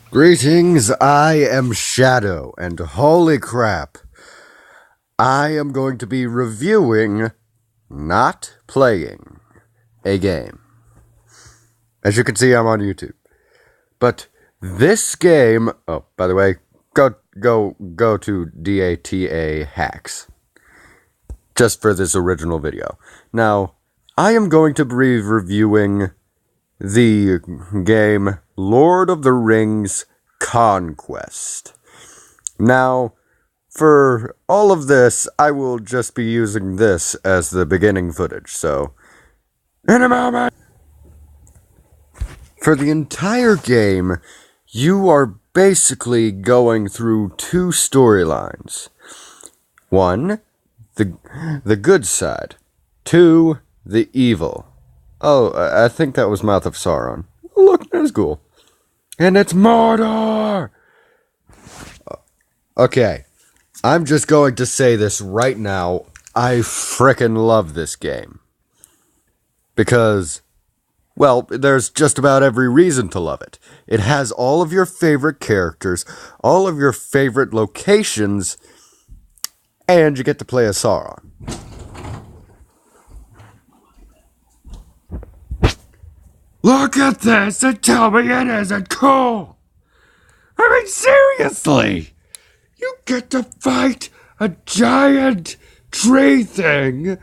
Greetings, I am Shadow, and holy crap, I am going to be reviewing, not playing, a game. As you can see, I'm on YouTube. But this game, oh, by the way, go to DATA Hacks, just for this original video. Now, I am going to be reviewing the game Lord of the Rings Conquest. Now, for all of this, I will just be using this as the beginning footage, so in a moment. For the entire game, you are basically going through two storylines. One, the good side. Two, the evil. Oh, I think that was Mouth of Sauron. Look, there's Ghoul. And it's Mordor! Okay, I'm just going to say this right now. I frickin' love this game. Because, well, there's just about every reason to love it. It has all of your favorite characters, all of your favorite locations, and you get to play as Sauron. Look at this and tell me it isn't cool! I mean, seriously! You get to fight a giant tree thing with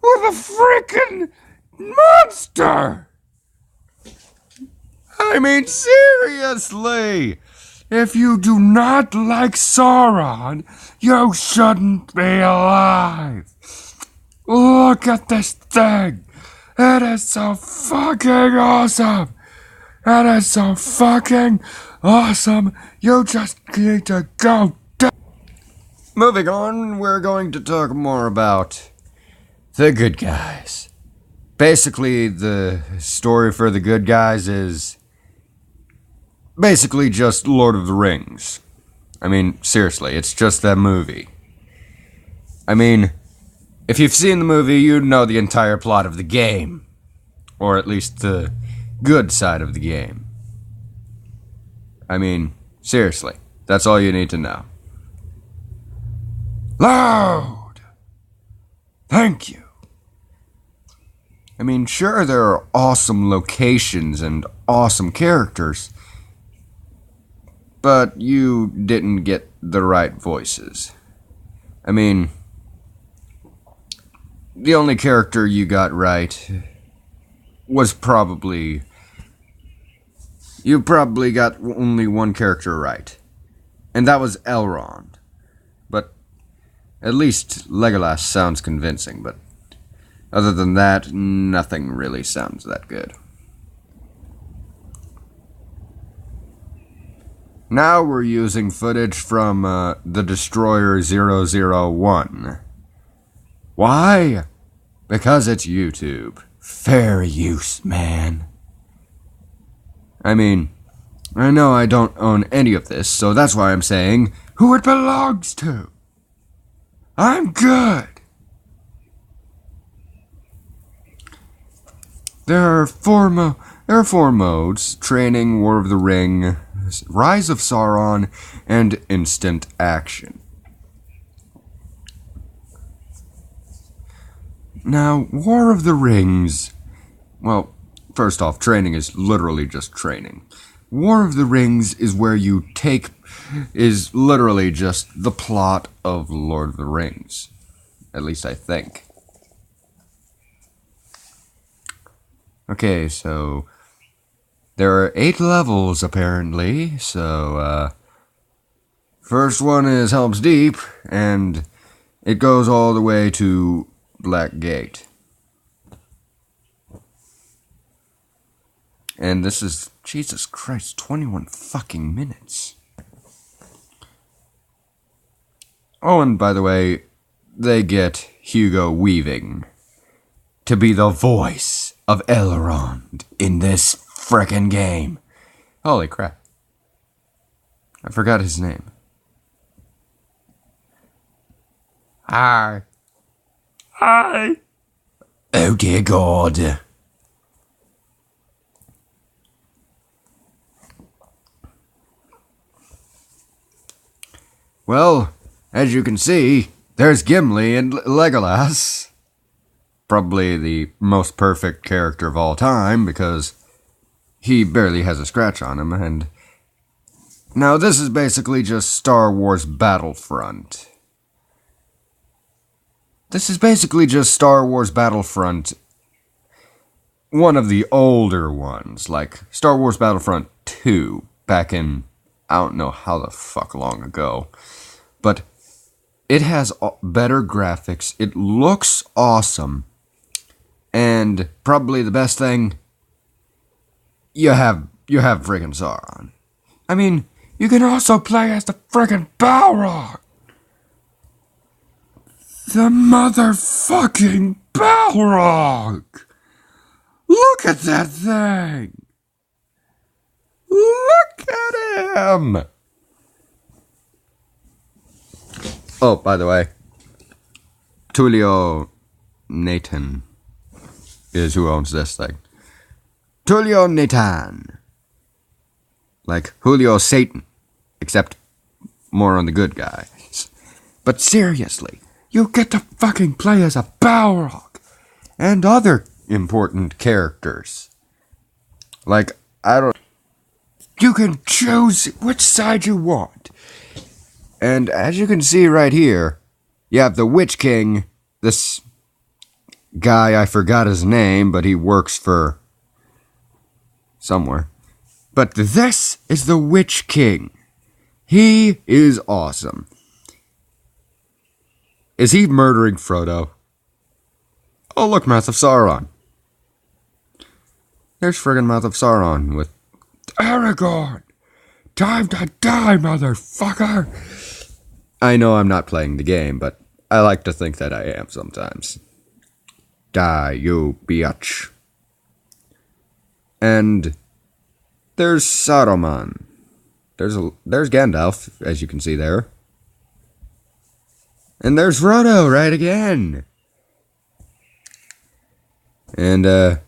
a freaking monster! I mean, seriously! If you do not like Sauron, you shouldn't be alive! Look at this thing! It is so fucking awesome! It is so fucking awesome! You just need to go down! Moving on, we're going to talk more about the good guys. Basically, the story for the good guys is basically just Lord of the Rings. I mean, seriously, it's just that movie. I mean, if you've seen the movie, you know the entire plot of the game. Or at least the good side of the game. I mean, seriously, that's all you need to know. Loud! Thank you. I mean, sure, there are awesome locations and awesome characters, but you didn't get the right voices. I mean, the only character you got right was probably... You probably got only one character right. And that was Elrond. But at least Legolas sounds convincing, but other than that, nothing really sounds that good. Now we're using footage from the Destroyer 001. Why? Because it's YouTube. Fair use, man. I mean, I know I don't own any of this, so that's why I'm saying who it belongs to. I'm good. There are four modes: Training, War of the Ring, Rise of Sauron, and Instant Action. Now, War of the Rings, well, first off, training is literally just training. War of the Rings is where is literally just the plot of Lord of the Rings. At least I think. Okay, so there are 8 levels apparently, so first one is Helm's Deep, and it goes all the way to Black Gate. And this is, Jesus Christ, 21 fucking minutes. Oh, and by the way, they get Hugo Weaving to be the voice of Elrond in this frickin' game. Holy crap. I forgot his name. Hi. Hi. Oh dear God. Well, as you can see, there's Gimli and Legolas. Probably the most perfect character of all time, because he barely has a scratch on him, and... Now, this is basically just Star Wars Battlefront. This is basically just Star Wars Battlefront, one of the older ones, like Star Wars Battlefront 2, back in, I don't know how the fuck long ago, but it has better graphics, it looks awesome, and probably the best thing, you have friggin' Sauron. I mean, you can also play as the friggin' Balrog! The motherfucking Balrog! Look at that thing! Look at him! Oh, by the way, Tulio Nathan is who owns this thing. Tulio Nathan. Like Julio Satan, except more on the good guys. But seriously, you get to fucking play as a Balrog and other important characters. Like, you can choose which side you want. And as you can see right here, you have the Witch King, this guy, I forgot his name, but he works for somewhere. But this is the Witch King. He is awesome. Is he murdering Frodo? Oh, look, Mouth of Sauron. There's friggin' Mouth of Sauron with Aragorn. Time to die, motherfucker. I know I'm not playing the game, but I like to think that I am sometimes. Die, you biatch. And there's Saruman. There's Gandalf, as you can see there. And there's Frodo, right again. And,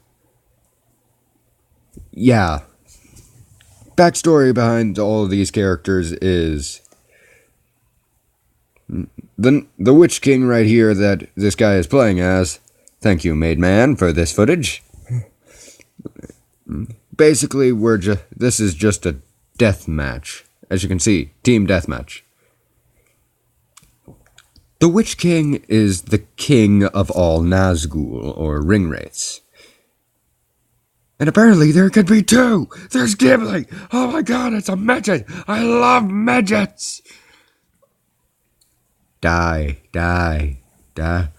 yeah. Backstory behind all of these characters is the Witch King right here that this guy is playing as. Thank you, Made Man, for this footage. Basically, this is just a death match. As you can see, team deathmatch. The Witch King is the king of all Nazgul, or ringwraiths. And apparently there could be two! There's Gimli! Oh my god, it's a midget! I love midgets! Die, die, die.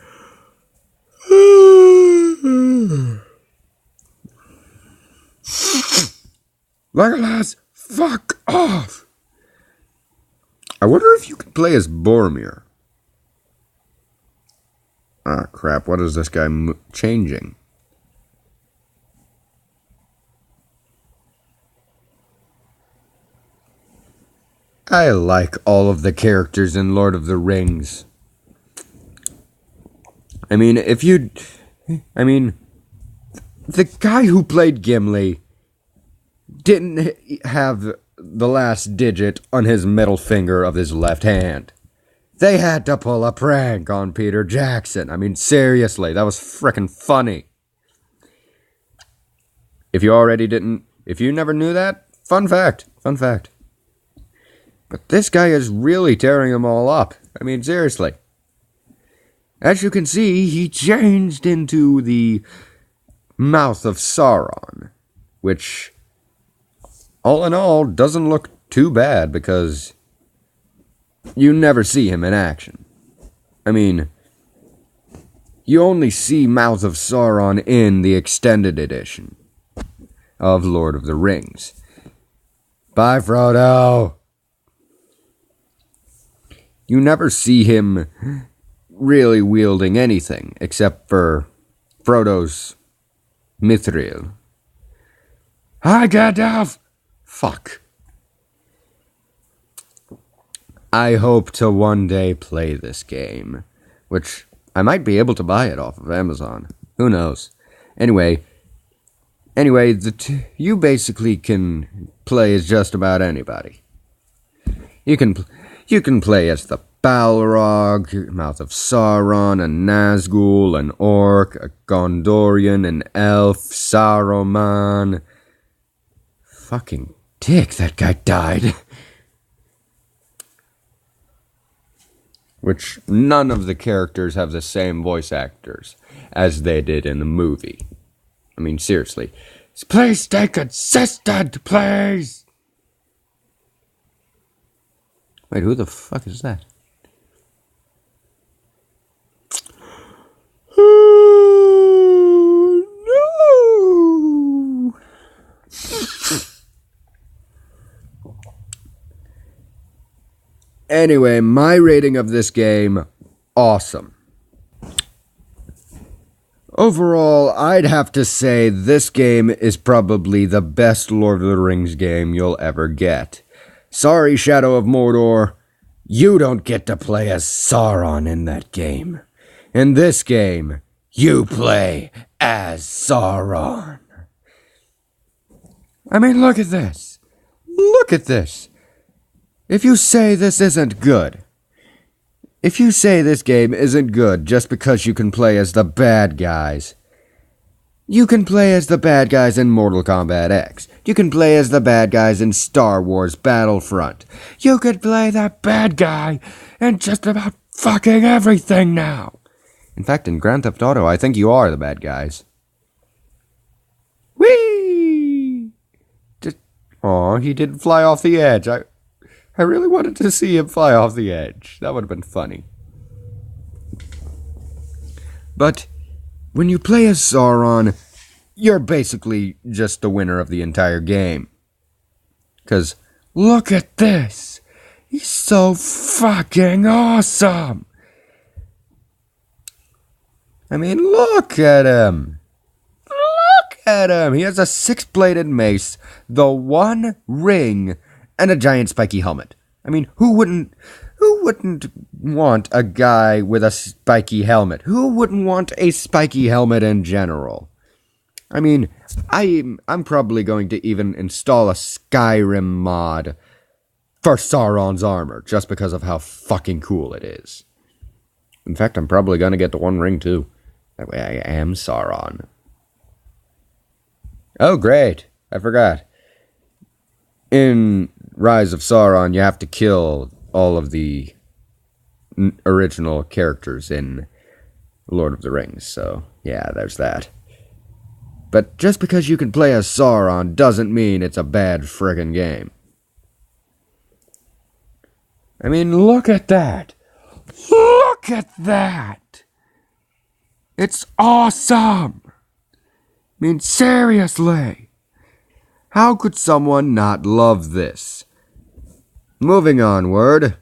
Legolas, fuck off! I wonder if you can play as Boromir. Ah, crap, what is this guy changing? I like all of the characters in Lord of the Rings. I mean, the guy who played Gimli didn't have the last digit on his middle finger of his left hand. They had to pull a prank on Peter Jackson. I mean, seriously, that was frickin' funny. If you never knew that, fun fact. But this guy is really tearing them all up. I mean, seriously. As you can see, he changed into the Mouth of Sauron, which, all in all, doesn't look too bad because you never see him in action. I mean, you only see Mouth of Sauron in the extended edition of Lord of the Rings. Bye, Frodo! You never see him really wielding anything except for Frodo's mithril. Hi, Gandalf! Fuck. I hope to one day play this game, which I might be able to buy it off of Amazon. Who knows? Anyway, you basically can play as just about anybody. You You can play as the Balrog, Mouth of Sauron, a Nazgul, an Orc, a Gondorian, an Elf, Saruman. Fucking dick, that guy died. Which none of the characters have the same voice actors as they did in the movie. I mean, seriously. Please stay consistent, please! Wait, who the fuck is that? Oh, no! Anyway, my rating of this game, awesome. Overall, I'd have to say this game is probably the best Lord of the Rings game you'll ever get. Sorry, Shadow of Mordor, you don't get to play as Sauron in that game. In this game, you play as Sauron. I mean, look at this. Look at this. If you say this isn't good, if you say this game isn't good just because you can play as the bad guys, you can play as the bad guys in Mortal Kombat X. You can play as the bad guys in Star Wars Battlefront. You could play that bad guy in just about fucking everything now. In fact, in Grand Theft Auto, I think you are the bad guys. Whee! Aw, he didn't fly off the edge. I really wanted to see him fly off the edge. That would have been funny. But when you play as Sauron, you're basically just the winner of the entire game. 'Cause look at this. He's so fucking awesome. I mean, look at him. Look at him. He has a 6-bladed mace, the one ring, and a giant spiky helmet. I mean, who wouldn't want a guy with a spiky helmet? Who wouldn't want a spiky helmet in general? I mean, I'm probably going to even install a Skyrim mod for Sauron's armor, just because of how fucking cool it is. In fact, I'm probably going to get the one ring too. That way I am Sauron. Oh, great. I forgot. In Rise of Sauron, you have to kill all of the original characters in Lord of the Rings, so yeah, there's that. But just because you can play as Sauron doesn't mean it's a bad friggin' game. I mean, look at that! Look at that! It's awesome! I mean, seriously! How could someone not love this? Moving onward.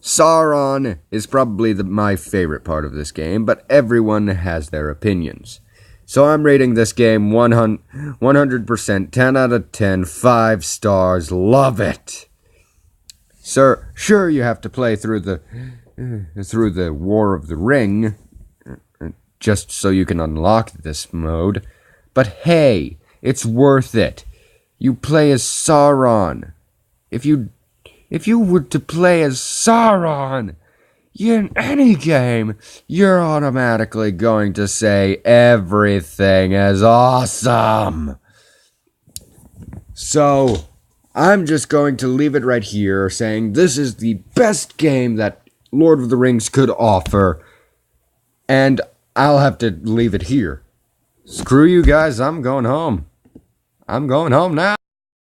Sauron is probably my favorite part of this game, but everyone has their opinions. So I'm rating this game 100%, 10 out of 10, 5 stars, love it! Sure you have to play through the War of the Ring, just so you can unlock this mode, but hey, it's worth it. You play as Sauron. If you were to play as Sauron in any game, you're automatically going to say everything is awesome. So, I'm just going to leave it right here, saying this is the best game that Lord of the Rings could offer, and I'll have to leave it here. Screw you guys, I'm going home. I'm going home now.